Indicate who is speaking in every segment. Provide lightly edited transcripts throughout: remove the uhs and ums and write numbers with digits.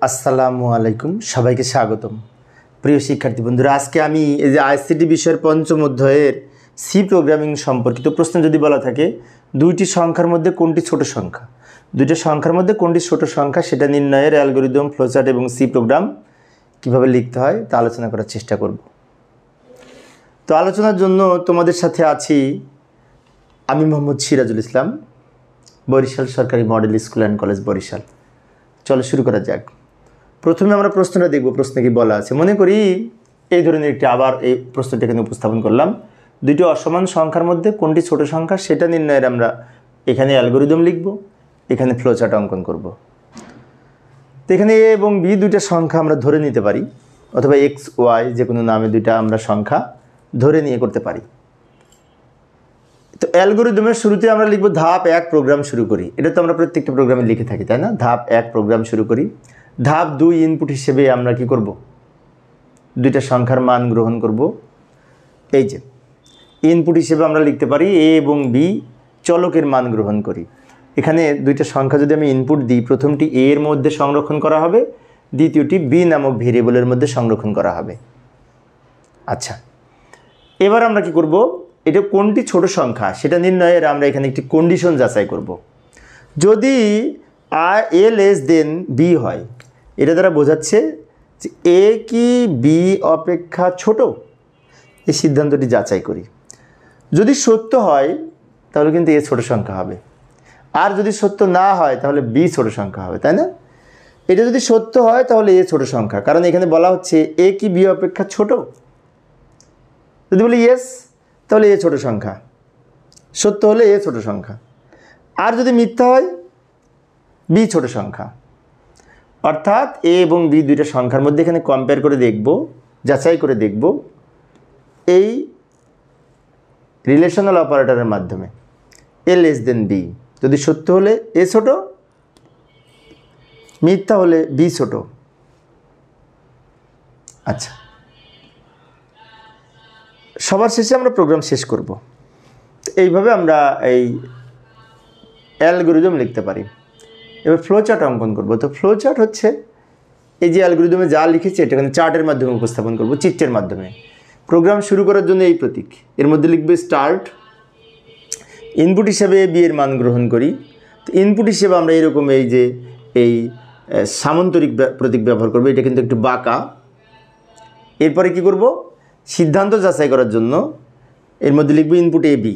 Speaker 1: আসসালামু আলাইকুম, সবাইকে স্বাগতম। প্রিয় শিক্ষার্থী বন্ধুরা, আজকে আমি এই যে আইসিটি বিষয়ের পঞ্চম অধ্যায়ের সি প্রোগ্রামিং সম্পর্কিত প্রশ্ন যদি বলা থাকে, দুইটি সংখ্যার মধ্যে কোনটি ছোট সংখ্যা, দুইটা সংখ্যার মধ্যে কোনটি ছোট সংখ্যা সেটা নির্ণয়ের অ্যালগরিদম, ফ্লোচার্ট এবং সি প্রোগ্রাম কীভাবে লিখতে হয় তা আলোচনা করার চেষ্টা করব। তো আলোচনার জন্য তোমাদের সাথে আছি আমি মোহাম্মদ সিরাজুল ইসলাম, বরিশাল সরকারি model school and college, Barishal. চলো শুরু করা যাক। প্রথমে আমরা প্রশ্নটা দেখব, প্রশ্নে কি বলা আছে। মনে করি এই ধরনের একটি, আবার এই প্রশ্নটি এখানে উপস্থাপন করলাম, দুইটি অসমান সংখ্যার মধ্যে কোনটি ছোট সংখ্যা সেটা নির্ণয়ের আমরা এখানে অ্যালগরিদম লিখব, এখানে ফ্লোচার্ট অঙ্কন করব। তো এখানে এ এবং বি দুইটা সংখ্যা আমরা ধরে নিতে পারি, অথবা এক্স ওয়াই যে কোনো নামে দুইটা আমরা সংখ্যা ধরে নিয়ে করতে পারি। তো অ্যালগরিদমের শুরুতে আমরা লিখব ধাপ 1 প্রোগ্রাম শুরু করি। এটা তো আমরা প্রত্যেকটা প্রোগ্রামে লিখে থাকি, তাই না? ধাপ 1 প্রোগ্রাম শুরু করি। ধাপ 2 ইনপুট হিসেবে আমরা কি করব, দুইটা সংখ্যার মান গ্রহণ করব। এই যে ইনপুট হিসেবে আমরা লিখতে পারি এ এবং বি চলকের মান গ্রহণ করি। এখানে দুইটা সংখ্যা যদি আমি ইনপুট দিই, প্রথমটি এ এর মধ্যে সংরক্ষণ করা হবে, দ্বিতীয়টি বি নামক ভেরিয়েবলের মধ্যে সংরক্ষণ করা হবে। আচ্ছা, এবার আমরা কি করব, এটা কোনটি ছোট সংখ্যা সেটা নির্ণয়ের আমরা এখানে একটি কন্ডিশন যাচাই করব। যদি এ লেস দেন বি হয়, এটা দ্বারা বোঝাচ্ছে যে এ কি বি অপেক্ষা ছোট, এই সিদ্ধান্তটি যাচাই করি। যদি সত্য হয় তাহলে কিন্তু এ ছোট সংখ্যা হবে, আর যদি সত্য না হয় তাহলে বি ছোট সংখ্যা হবে, তাই না? এটা যদি সত্য হয় তাহলে এ ছোট সংখ্যা, কারণ এখানে বলা হচ্ছে এ কি বি অপেক্ষা ছোট। যদি বলি ইয়েস তাহলে এ ছোট সংখ্যা, সত্য হলে এ ছোট সংখ্যা। আর যদি মিথ্যা হয় বি ছোট সংখ্যা। অর্থাৎ এ এবং বি দুইটা সংখ্যার মধ্যে এখানে কম্পেয়ার করে দেখব, যাচাই করে দেখব এই রিলেশনাল অপারেটরের মাধ্যমে। এ লেস দেন বি, যদি সত্য হলে এ ছোট, মিথ্যা হলে বি ছোট। আচ্ছা, সবার শেষে আমরা প্রোগ্রাম শেষ করব। এইভাবে আমরা এই অ্যালগরিদম লিখতে পারি। এবার ফ্লোচার্ট অঙ্কন করব। তো ফ্লোচার্ট হচ্ছে এই যে অ্যালগরিদমে যা লিখেছি এটা এখানে চার্টের মাধ্যমে উপস্থাপন করব, চিত্রের মাধ্যমে। প্রোগ্রাম শুরু করার জন্য এই প্রতীক, এর মধ্যে লিখবে স্টার্ট। ইনপুট হিসেবে বি এর মান গ্রহণ করি। তো ইনপুট হিসেবে আমরা এরকম এই যে এই সামান্তরিক প্রতীক ব্যবহার করব, এটা কিন্তু একটু বাঁকা। এরপরে কি করব, সিদ্ধান্ত যাচাই করার জন্য এর মধ্যে লিখব ইনপুট এ বি।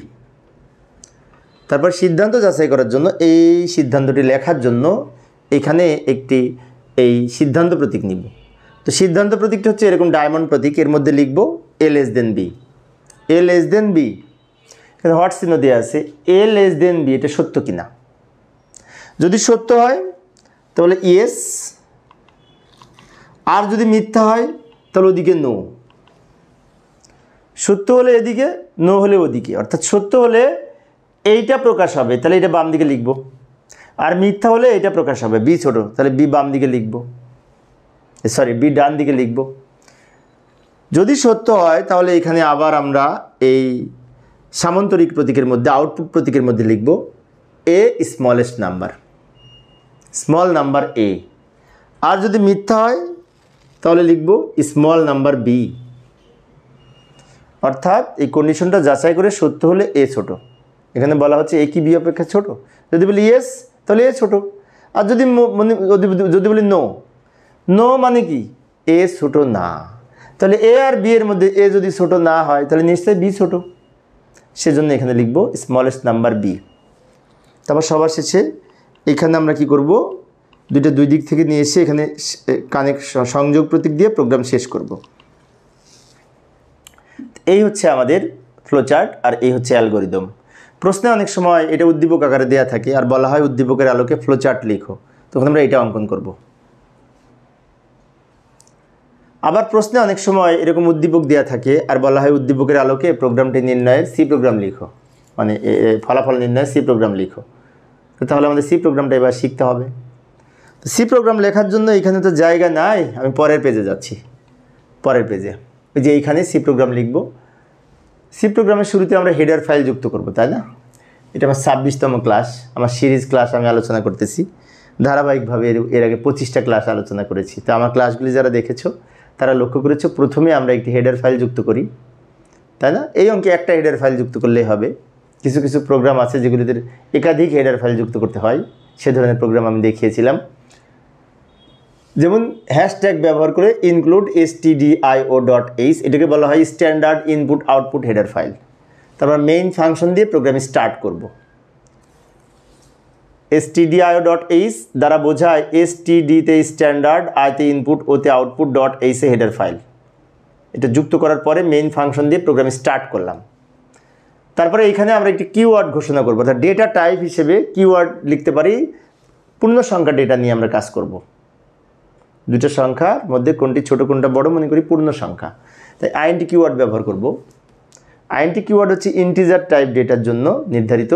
Speaker 1: তারপর সিদ্ধান্ত যাচাই করার জন্য এই সিদ্ধান্তটি লেখার জন্য এখানে একটি এই সিদ্ধান্ত প্রতীক নিব। তো সিদ্ধান্ত প্রতীকটা হচ্ছে এরকম ডায়মন্ড প্রতীক, এর মধ্যে লিখব a less than B. A less than B, এখানে হট চিহ্ন দেওয়া আছে। এ লেস দেন বি এটা সত্য কিনা, যদি সত্য হয় তাহলে ইয়েস, আর যদি মিথ্যা হয় তাহলে ওদিকে নো। সত্য হলে এদিকে, নো হলে ওদিকে। অর্থাৎ সত্য হলে এইটা প্রকাশ হবে, তাহলে এটা বাম দিকে লিখব। আর মিথ্যা হলে এটা প্রকাশ হবে, বি ছোট, তাহলে বি বাম দিকে লিখব, বি ডান দিকে লিখব। যদি সত্য হয় তাহলে এখানে আবার আমরা এই সামান্তরিক প্রতীকের মধ্যে, আউটপুট প্রতীকের মধ্যে লিখব a smallest number, small number a. আর যদি মিথ্যা হয় তাহলে লিখব স্মল নাম্বার বি। অর্থাৎ এই কন্ডিশনটা যাচাই করে সত্য হলে এ ছোট। এখানে বলা হচ্ছে এ কি বি অপেক্ষা ছোট, যদি বলি ইয়েস তাহলে এ ছোট। আর যদি বলি নো, নো মানে কি এ ছোট না, তাহলে এ আর বি এর মধ্যে এ যদি ছোট না হয় তাহলে নিশ্চয়ই বি ছোট, সেজন্য এখানে লিখব স্মলেস্ট নাম্বার বি। তারপর সবার শেষে এখানে আমরা কি করব, দুইটা দুই দিক থেকে নিয়ে এসে এখানে সংযোগ প্রতীক দিয়ে প্রোগ্রাম শেষ করব। এই হচ্ছে আমাদের ফ্লোচার্ট, আর এই হচ্ছে অ্যালগরিদম। প্রশ্নে অনেক সময় এটা উদ্দীপক আকারে দেওয়া থাকে, আর বলা হয় উদ্দীপকের আলোকে ফ্লোচার্ট লিখো, তখন আমরা এটা অঙ্কন করব। আবার প্রশ্নে অনেক সময় এরকম উদ্দীপক দেওয়া থাকে, আর বলা হয় উদ্দীপকের আলোকে প্রোগ্রামটি নির্ণয়ের সি প্রোগ্রাম লিখো, মানে ফলাফল নির্ণয়ের সি প্রোগ্রাম লিখো। তাহলে আমাদের সি প্রোগ্রামটা এবার শিখতে হবে। তো সি প্রোগ্রাম লেখার জন্য এখানে তো জায়গা নাই, আমি পরের পেজে যাচ্ছি। পরের পেজে ওই যে এইখানে সি প্রোগ্রাম লিখব। সি প্রোগ্রামের শুরুতে আমরা হেডার ফাইল যুক্ত করব, তাই না? এটা আমার 26তম ক্লাস, আমার সিরিজ ক্লাস আমি আলোচনা করতেছি। ধারাবাহিকভাবে এর আগে 25টা ক্লাস আলোচনা করেছি। তো আমার ক্লাসগুলি যারা দেখেছো তারা লক্ষ্য করেছো প্রথমে আমরা একটি হেডার ফাইল যুক্ত করি, তাই না? এই অঙ্কে একটা হেডার ফাইল যুক্ত করলেই হবে। কিছু কিছু প্রোগ্রাম আছে যেগুলিতে একাধিক হেডার ফাইল যুক্ত করতে হয়, সে ধরনের প্রোগ্রাম আমি দেখিয়েছিলাম। যেমন হ্যাশট্যাগ ব্যবহার করে ইনক্লুড stdio.h, এটাকে বলা হয় standard input output header file. তারপর মেইন ফাংশন দিয়ে প্রোগ্রাম স্টার্ট করব। stdio.h দ্বারা বোঝায় std-তে স্ট্যান্ডার্ড, i-তে ইনপুট, o-তে আউটপুট, .h এ হেডার ফাইল। এটা যুক্ত করার পরে মেইন ফাংশন দিয়ে প্রোগ্রাম স্টার্ট করলাম। তারপরে এইখানে আমরা একটি কিওয়ার্ড ঘোষণা করব, অর্থাৎ ডেটা টাইপ হিসেবে কিওয়ার্ড লিখতে পারি। পূর্ণ সংখ্যা ডেটা নিয়ে আমরা কাজ করব। দুটো সংখ্যার মধ্যে কোনটি ছোট কোনটা বড় মনে করি পূর্ণ সংখ্যা, তাই আইএনটি কিওয়ার্ড ব্যবহার করব। আইএনটি কিওয়ার্ড হচ্ছে ইন্টিজার টাইপ ডেটার জন্য নির্ধারিত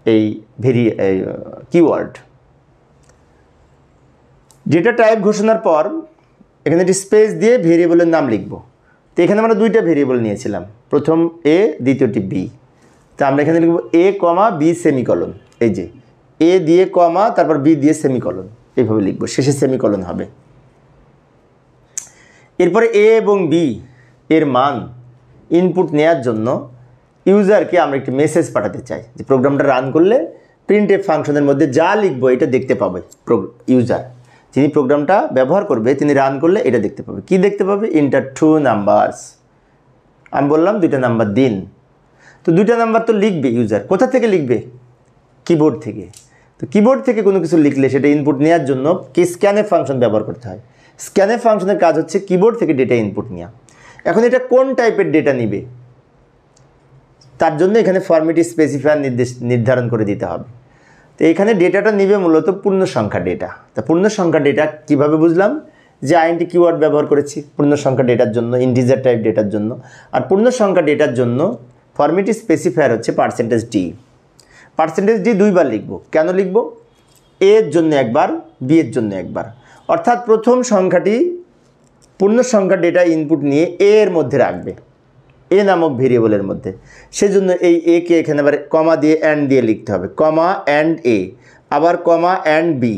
Speaker 1: এই কিওয়ার্ড। ডেটা টাইপ ঘোষণার পর এখানে একটি স্পেস দিয়ে ভেরিয়েবলের নাম লিখব। তো এখানে আমরা দুইটা ভেরিয়েবল নিয়েছিলাম, প্রথম এ, দ্বিতীয়টি বি। তো আমরা এখানে লিখব a, b সেমিকলন। এই যে এ দিয়ে কমা, তারপর বি দিয়ে সেমিকলন, এইভাবে লিখব, শেষে সেমিকলন হবে। এরপরে এ এবং বি এর মান ইনপুট নেওয়ার জন্য ইউজারকে আমরা একটি মেসেজ পাঠাতে চাই যে প্রোগ্রামটা রান করলে প্রিন্টএফ ফাংশনের মধ্যে যা লিখবো এটা দেখতে পাবে ইউজার। যিনি প্রোগ্রামটা ব্যবহার করবে তিনি রান করলে এটা দেখতে পাবে। কি দেখতে পাবে? Inter 2 numbers. আমি বললাম 2টা নাম্বার দিন। তো 2টা নাম্বার তো লিখবে ইউজার। কোথা থেকে লিখবে? কিবোর্ড থেকে। তো কিবোর্ড থেকে কোনো কিছু লিখলে সেটা ইনপুট নেওয়ার জন্য কি স্ক্যানএফ ফাংশন ব্যবহার করতে হয়। স্ক্যানএফ ফাংশনের কাজ হচ্ছে কিবোর্ড থেকে ডেটা ইনপুট নেওয়া। এখন এটা কোন টাইপের ডেটা নিবে তার জন্য এখানে ফরম্যাট স্পেসিফায়ার নির্ধারণ করে দিতে হবে। তো এখানে ডেটাটা নিবে মূলত পূর্ণ সংখ্যা ডেটা। তা পূর্ণ সংখ্যা ডেটা কীভাবে বুঝলাম? যে আইএনটি কিওয়ার্ড ব্যবহার করেছি পূর্ণ সংখ্যা ডেটার জন্য, ইন্টিজার টাইপ ডেটার জন্য। আর পূর্ণ সংখ্যা ডেটার জন্য ফরম্যাট স্পেসিফায়ার হচ্ছে %d। %d দুইবার লিখব। কেন লিখব? এ এর জন্য একবার, বি এর জন্য একবার। অর্থাৎ প্রথম সংখ্যাটি পূর্ণ সংখ্যা ডেটা ইনপুট নিয়ে এ এর মধ্যে রাখবে, এ নামক ভেরিয়েবলের মধ্যে। সেজন্য এই এ কে এখানে আবার কমা দিয়ে অ্যান্ড দিয়ে লিখতে হবে, কমা অ্যান্ড এ, আবার কমা অ্যান্ড বি।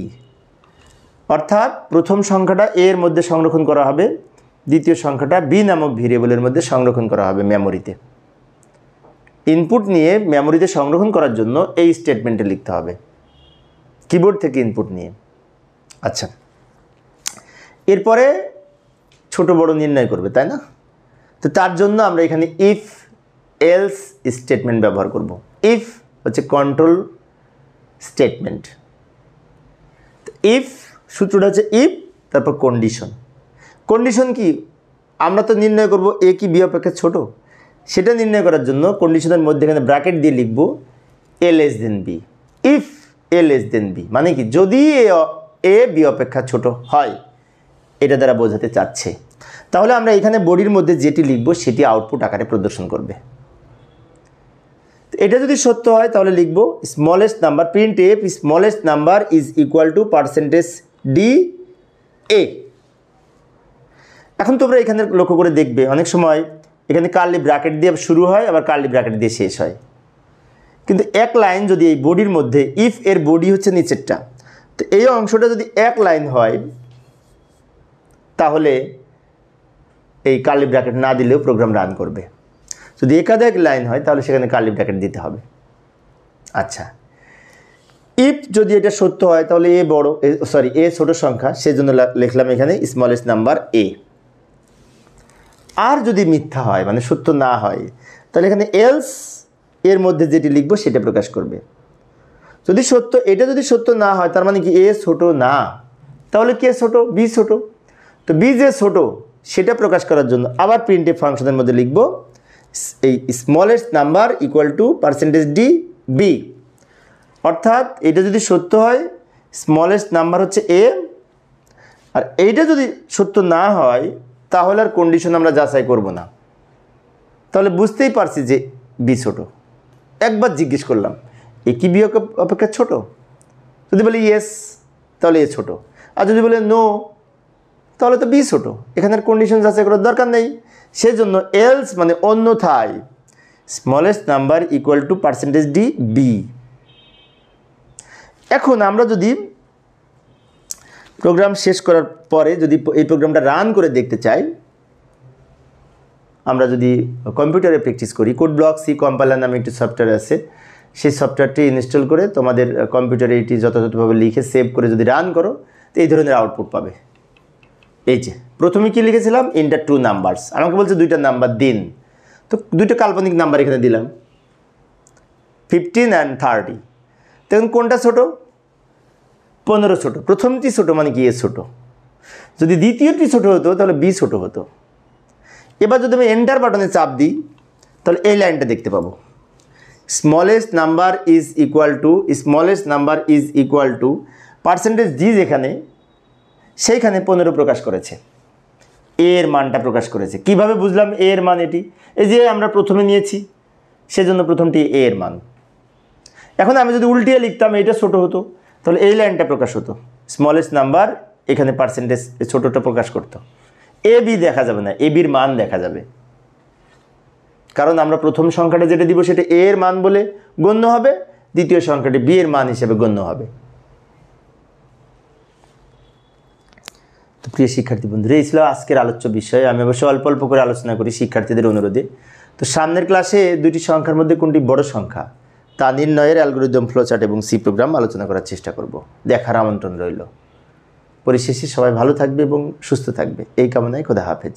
Speaker 1: অর্থাৎ প্রথম সংখ্যাটা এ এর মধ্যে সংরক্ষণ করা হবে, দ্বিতীয় সংখ্যাটা বি নামক ভেরিয়েবলের মধ্যে সংরক্ষণ করা হবে মেমোরিতে। ইনপুট নিয়ে মেমোরিতে সংরক্ষণ করার জন্য এই স্টেটমেন্টে লিখতে হবে, কিবোর্ড থেকে ইনপুট নিয়ে। আচ্ছা, এরপরে ছোট বড় নির্ণয় করবে, তাই না? তো তার জন্য আমরা এখানে ইফ এলস স্টেটমেন্ট ব্যবহার করব। ইফ হচ্ছে কন্ট্রোল স্টেটমেন্ট। ইফ সূত্রটা হচ্ছে ইফ, তারপর কন্ডিশন। কন্ডিশন কি? আমরা তো নির্ণয় করব এ কি বি অপেক্ষা ছোট, সেটা নির্ণয় করার জন্য কন্ডিশনের মধ্যে এখানে ব্র্যাকেট দিয়ে লিখব a less than b. If a less than b মানে কি? যদি এ বি অপেক্ষা ছোট হয়, এটা দ্বারা বোঝাতে চাচ্ছে। তাহলে আমরা এখানে বডির মধ্যে যেটি লিখব সেটি আউটপুট আকারে প্রদর্শন করবে। এটা যদি সত্য হয় তাহলে লিখব smallest number, print F smallest number is equal to %d a। এখন তোমরা এখানে লক্ষ্য করে দেখবে অনেক সময় এখানে কার্লি ব্র্যাকেট দিয়ে শুরু হয়, আবার কার্লি ব্র্যাকেট দিয়ে শেষ হয়। কিন্তু এক লাইন যদি এই বডির মধ্যে, ইফ এর বডি হচ্ছে নিচেরটা, তো এই অংশটা যদি এক লাইন হয় তাহলে এই কার্লি ব্র্যাকেট না দিলেও প্রোগ্রাম রান করবে। যদি একাধিক লাইন হয় তাহলে সেখানে কার্লি ব্র্যাকেট দিতে হবে। আচ্ছা, ইফ যদি এটা সত্য হয় তাহলে এ ছোট সংখ্যা, সেজন্য লিখলাম এখানে স্মলেস্ট নাম্বার এ। আর যদি মিথ্যা হয় মানে সত্য না হয় তাহলে এখানে এলস এর মধ্যে যেটি লিখব সেটা প্রকাশ করবে। যদি সত্য, এটা যদি সত্য না হয় তার মানে কি এ ছোট না, তাহলে কে ছোট? বি ছোট। তো বি যে ছোট সেটা প্রকাশ করার জন্য আবার প্রিন্টএফ ফাংশনের মধ্যে লিখব এই smallest number equal to %d B. অর্থাৎ এটা যদি সত্য হয় স্মলেস্ট নাম্বার হচ্ছে এ, আর এইটা যদি সত্য না হয় তাহলে আর কন্ডিশন আমরা যাচাই করব না। তাহলে বুঝতেই পারছি যে বি ছোট। একবার জিজ্ঞেস করলাম এ কি বি অপেক্ষা ছোট? যদি বলি ইয়েস তাহলে এ ছোট, আর যদি বলে নো তাহলে তো বি ছোট। এখানে আর কন্ডিশন যাচাই করার দরকার নেই। সেজন্য এলস মানে অন্যথায় smallest number equal to %d B. এখন আমরা যদি প্রোগ্রাম শেষ করার পরে যদি এই প্রোগ্রামটা রান করে দেখতে চাই, আমরা যদি কম্পিউটারে প্র্যাকটিস করি, কোড ব্লক সি কম্পাইলার নামে একটি সফটওয়্যার আছে, সেই সফটওয়্যারটি ইনস্টল করে তোমাদের কম্পিউটারে এটি যথাযথভাবে লিখে সেভ করে যদি রান করো, তো এই ধরনের আউটপুট পাবে। এই যে প্রথমে কি লিখেছিলাম, ইন্টার 2 নাম্বারস, আমাকে বলছে 2টা নাম্বার দিন, তো 2টা কাল্পনিক নাম্বার এখানে দিলাম 15 and 30। দেখুন কোনটা ছোট, 15 ছোট, প্রথমটি ছোট মানে কি এ ছোট, যদি দ্বিতীয়টি ছোট হতো তাহলে বি ছোট হতো। এবার যদি আমি এন্টার বাটনে চাপ দিই তাহলে এই লাইনটা দেখতে পাবো, smallest number is equal to percentage g, যেখানে সেইখানে 15 প্রকাশ করেছে, এর মানটা প্রকাশ করেছে। কিভাবে বুঝলাম এর মান এটি, এই যে আমরা প্রথমে নিয়েছি সেজন্য প্রথমটি এর মান। এখন আমি যদি উল্টিয়ে লিখতাম এটা ছোট হতো, তাহলে এই লাইনটা প্রকাশ হতো, স্মলেস্ট নাম্বার, এখানে পার্সেন্টেজ ছোটটা প্রকাশ করতো। এ বি দেখা যাবে না, এ বির মান দেখা যাবে, কারণ আমরা প্রথম সংখ্যাটা যেটা দিব সেটা এ এর মান বলে গণ্য হবে, দ্বিতীয় সংখ্যাটি বি এর মান হিসেবে গণ্য হবে। তো প্রিয় শিক্ষার্থী বন্ধুরা, এই ছিল আজকের আলোচ্য বিষয়। আমি অবশ্যই অল্প অল্প করে আলোচনা করি শিক্ষার্থীদের অনুরোধে। তো সামনের ক্লাসে দুটি সংখ্যার মধ্যে কোনটি বড় সংখ্যা তা নির্ণয়ের অ্যালগরিদম, ফ্লোচার্ট এবং সি প্রোগ্রাম আলোচনা করার চেষ্টা করব। দেখার আমন্ত্রণ রইল। পরিশেষে সবাই ভালো থাকবে এবং সুস্থ থাকবে এই কামনায় খোদা হাফেজ।